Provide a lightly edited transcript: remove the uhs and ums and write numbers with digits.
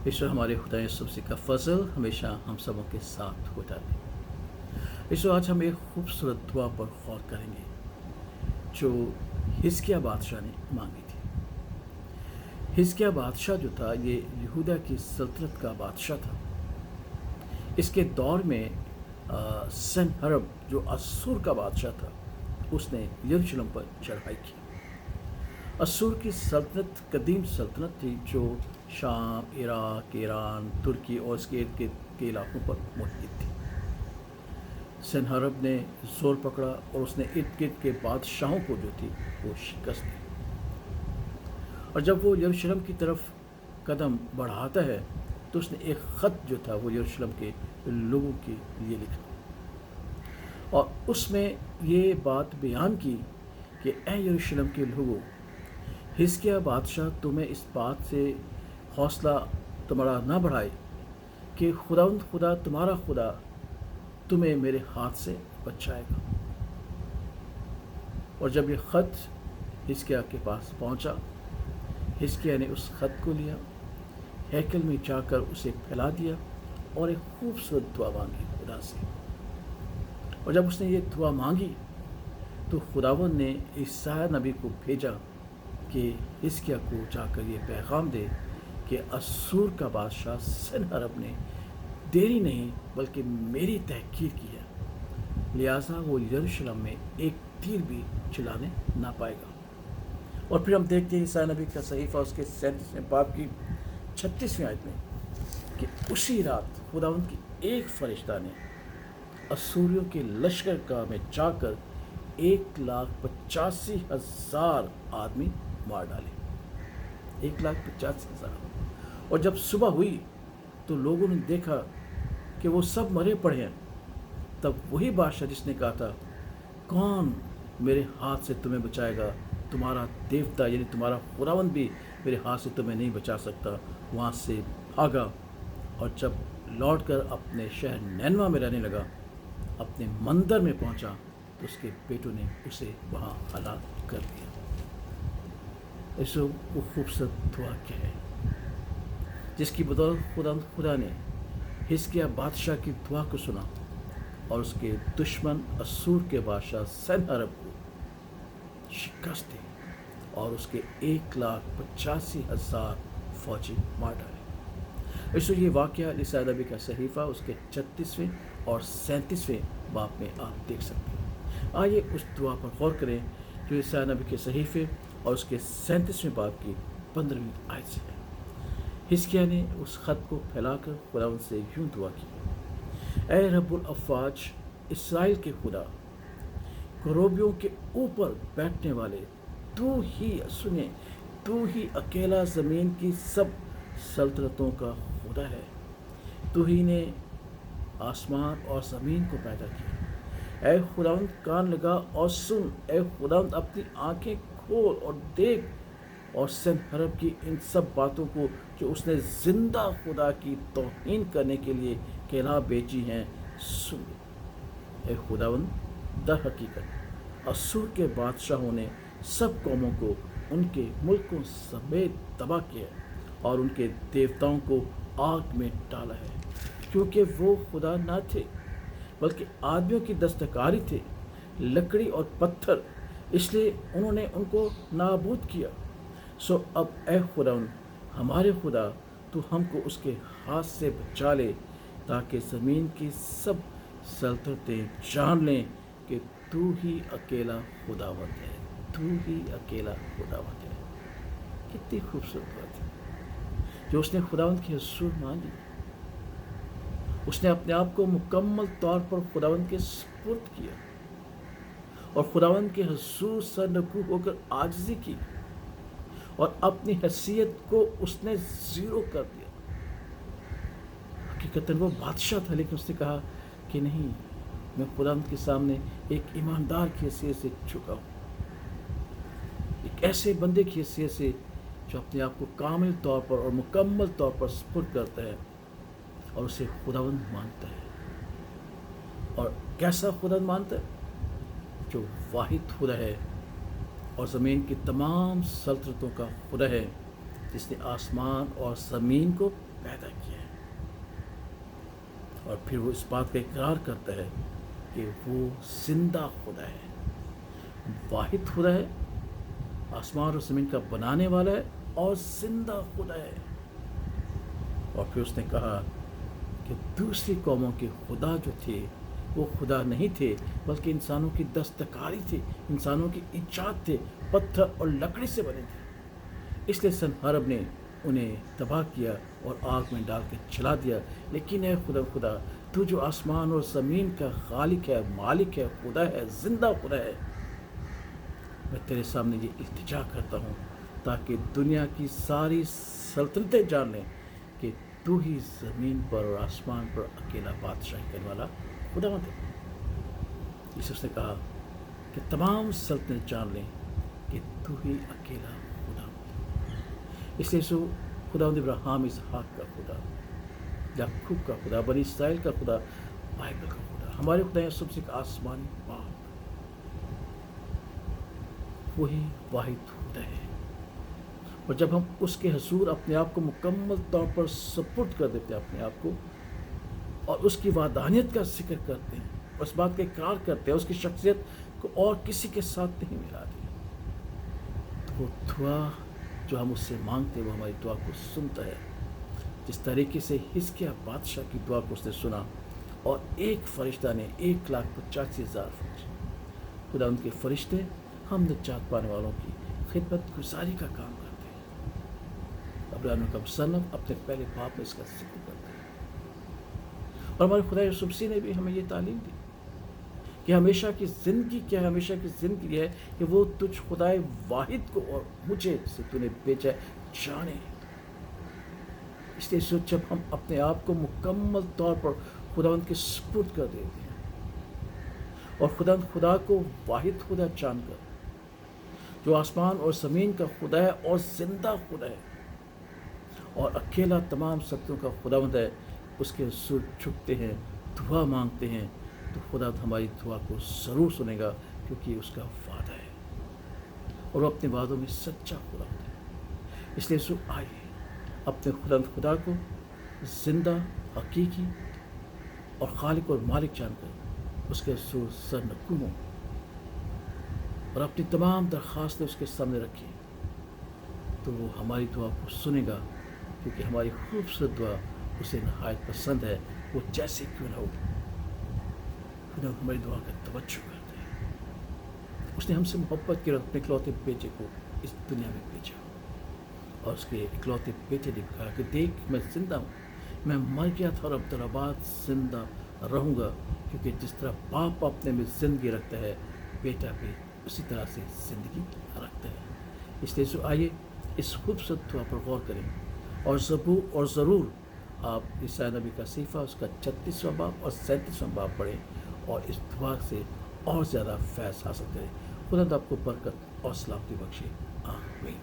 ईश्वर हमारे खुदा यीशु मसीह का फजल हमेशा हम सबों के साथ होता रहे। ईश्वर आज हम एक खूबसूरत दुआ पर गौर करेंगे जो हिजकिय्याह बादशाह ने मांगी थी। हिजकिय्याह बादशाह जो था ये यहूदा की सल्तनत का बादशाह था। इसके दौर में सनहरब जो असूर का बादशाह था उसने यरूशलेम पर चढ़ाई की। असूर की सल्तनत कदीम सल्तनत थी जो शाम, इराक, ईरान, तुर्की और इसके इर्द गिर्द के इलाकों पर मुश्तमिल थी। सनहरब ने जोर पकड़ा और उसने इर्द गिर्द के बादशाहों को जो थी वो शिकस्त दी। और जब वो यरूशलेम की तरफ कदम बढ़ाता है तो उसने एक ख़त जो था वो यरूशलेम के लोगों के लिए लिखा और उसमें ये बात बयान की कि ऐ यरूशलेम के लोगों, हिजकिय्याह बादशाह तुम्हें इस बात से हौसला तुम्हारा ना बढ़ाए कि खुदा तुम्हारा खुदा तुम्हें मेरे हाथ से बचाएगा। और जब ये ख़त हिजकिय्याह के पास पहुंचा, हिजकिय्याह ने उस ख़त को लिया, हैकल में जाकर उसे फैला दिया और एक खूबसूरत दुआ मांगी खुदा से। और जब उसने ये दुआ मांगी तो खुदावंद ने ईसाया नबी को भेजा कि हिजकिय्याह को जाकर ये पैगाम दे कि असूर का बादशाह सनहरब ने देरी नहीं बल्कि मेरी तहकीर की है, लिहाजा वो यरूशलेम में एक तीर भी चलाने ना पाएगा। और फिर हम देखते हैं ईसाया नबी का सहीफा उसके 37वें बाब की 36वीं आयत में कि उसी रात खुदावंद की एक फरिश्ता ने असूरियों के लश्कर गाह में जाकर 1,85,000 आदमी मार डाले। 1,85,000। और जब सुबह हुई तो लोगों ने देखा कि वो सब मरे पड़े हैं। तब वही बादशाह जिसने कहा था कौन मेरे हाथ से तुम्हें बचाएगा, तुम्हारा देवता यानी तुम्हारा खुदावंद भी मेरे हाथ से तुम्हें नहीं बचा सकता, वहाँ से भागा और जब लौटकर अपने शहर नैनवा में रहने लगा, अपने मंदिर में पहुंचा तो उसके बेटों ने उसे वहाँ हलाक कर दिया। ऐसे वो खूबसूरत दुआ क्या है जिसकी बदौलत खुदा ने हिजकिय्याह बादशाह की दुआ को सुना और उसके दुश्मन असूर के बादशाह सनहरब को शिकस्त दी और उसके 1,85,000 फौजी मार डाले। इसलिए ये वाक़या ईसाया नबी का सहीफा उसके 36वें और 37वें बाब में आप देख सकते हैं। आइए उस दुआ पर गौर करें जो ईसाया नबी के सहीफे और उसके 37वें बाब की 15वीं आयत से है। हिजकिय्याह ने उस ख़त को फैलाकर खुदावंद से यूं दुआ की, ऐ रब्बुल अफ़वाज, इसराइल के खुदा, करूबियों के ऊपर बैठने वाले, तू ही अकेला ज़मीन की सब सल्तनतों का खुदा है। तू ही ने आसमान और ज़मीन को पैदा किया। ऐ खुदावंद कान लगा और सुन, ऐ खुदावंद अपनी आंखें खोल और देख और सनहरब की इन सब बातों को जो उसने जिंदा खुदा की तौहीन करने के लिए कहला बेची हैं सुन। ऐ खुदावंद, दर हकीकत असूर के बादशाहों ने सब कौमों को उनके मुल्कों समेत तबाह किया और उनके देवताओं को आग में डाला है, क्योंकि वो खुदा न थे बल्कि आदमियों की दस्तकारी थे, लकड़ी और पत्थर, इसलिए उन्होंने उनको नाबूद किया। सो अब ऐ खुदावंद हमारे खुदा, तू हमको उसके हाथ से बचा ले ताकि ज़मीन की सब सल्तनतें जान लें कि तू ही अकेला खुदावंद है, तू ही अकेला खुदावंद है। कितनी खूबसूरत बात है जो उसने खुदावंद की हुजूर मांगी। उसने अपने आप को मुकम्मल तौर पर खुदावंद के सुपुर्द किया और खुदावंद के हुजूर सरनगू होकर आजिज़ी की और अपनी हैसियत को उसने ज़ीरो कर दिया। हकीकतन वो बादशाह था, लेकिन उसने कहा कि नहीं, मैं खुदावंद के सामने एक ईमानदार की हैसियत से झुका हूँ, एक ऐसे बंदे की हैसियत से जो अपने आप को कामिल तौर पर और मुकम्मल तौर पर सुपुर्द करता है और उसे खुदावंद मानता है। और कैसा खुदावंद मानता है? जो वाहिद खुदा है और ज़मीन की तमाम सल्तनतों का खुदा है, جس نے آسمان اور زمین کو پیدا کیا ہے، اور پھر وہ اس بات کا اقرار کرتا ہے کہ وہ زندہ خدا ہے، واحد خدا ہے، آسمان اور زمین کا بنانے والا ہے اور زندہ خدا ہے۔ اور پھر اس نے کہا کہ دوسری قوموں کے خدا جو تھے وہ خدا نہیں تھے، بلکہ انسانوں کی دستکاری تھی، انسانوں کی ایجاد تھے، پتھر اور لکڑی سے بنے تھے۔ اس لیے سنہرب نے انہیں تباہ کیا اور آگ میں ڈال کے جلا دیا۔ لیکن اے خدا تو جو آسمان اور زمین کا خالق ہے، مالک ہے، خدا ہے، زندہ خدا ہے، میں تیرے سامنے یہ التجا کرتا ہوں تاکہ دنیا کی ساری سلطنتیں جان لیں کہ تو ہی زمین پر اور آسمان پر اکیلا بادشاہی کرنے والا خداوند ہے۔ اس نے کہا کہ تمام سلطنتیں جان لیں کہ تو ہی اکیلا خداوند ہے۔ اس لیے سو خداوند ابراہیم اسحاق کا خدا، یعقوب کا خدا، بنی اسرائیل کا خدا، بائبل کا خدا، ہمارے خدا یسوع مسیح کا آسمانی باپ، وہی واحد خدا ہے۔ اور جب ہم اس کے حضور اپنے آپ کو مکمل طور پر سپرد کر دیتے ہیں، اپنے آپ کو، اور اس کی وحدانیت کا ذکر کرتے ہیں، اس بات کا اقرار کرتے ہیں، اس کی شخصیت کو اور کسی کے ساتھ نہیں ملاتے، تو وہ دعا جو ہم اس سے مانگتے ہیں وہ ہماری دعا کو سنتا ہے۔ جس طریقے سے حزقیہ بادشاہ کی دعا کو اس نے سنا، اور ایک فرشتہ نے 1,85,000 فرشتے، خدا ان کے فرشتے ہم نجات پانے والوں کی خدمت گزاری کا کام کرتے ہیں۔ عبرانیوں کا مصنف اپنے پہلے باب میں اس کا ذکر کرتے ہیں۔ اور ہمارے خدا یسوع مسیح نے بھی ہمیں یہ تعلیم دی کہ ہمیشہ کی زندگی کیا ہے؟ ہمیشہ کی زندگی ہے کہ وہ تجھ خدائے واحد کو اور مجھے سے تو نے بھیجا جانے۔ اس لیے جب ہم اپنے آپ کو مکمل طور پر خداوند کے سپرد کر دیتے ہیں اور خدا کو واحد خدا جان کر، جو آسمان اور زمین کا خدا ہے اور زندہ خدا ہے اور اکیلا تمام سطحوں کا خداوند ہے، اس کے حضور جھکتے ہیں، دعا مانگتے ہیں، تو خدا ہماری دعا کو ضرور سنے گا، کیونکہ یہ اس کا وعدہ ہے اور وہ اپنے وعدوں میں سچا خداوند ہے۔ اس لیے آئیے اپنے خدا کو زندہ، حقیقی اور خالق اور مالک جان کر اس کے حضور سر نگوں ہوں اور اپنی تمام درخواستیں اس کے سامنے رکھیں، تو وہ ہماری دعا کو سنے گا، کیونکہ ہماری خوبصورت دعا اسے نہایت پسند ہے، وہ جیسے کیوں نہ ہو۔ خدا ہماری دعا کا توجہ کرتے ہیں۔ اس نے ہم سے محبت کی اور اپنے اکلوتے بیٹے کو اس دنیا میں بھیجا، اور اس کے اکلوتے بیٹے نے کہا کہ دیکھ میں زندہ ہوں، میں مر گیا تھا اور اب درآباد زندہ رہوں گا، کیونکہ جس طرح باپ اپنے میں زندگی رکھتا ہے، بیٹا بھی اسی طرح سے زندگی رکھتا ہے۔ اس لیے آئیے اس خوبصورت دعا پر غور کریں، اور ضرور آپ عیسائی نبی کا صحیفہ اس کا 36واں باب اور 37واں باب پڑھیں اور اس دعا سے اور زیادہ فیض حاصل کریں۔ خدا آپ کو برکت اور سلامتی بخشے، آمین۔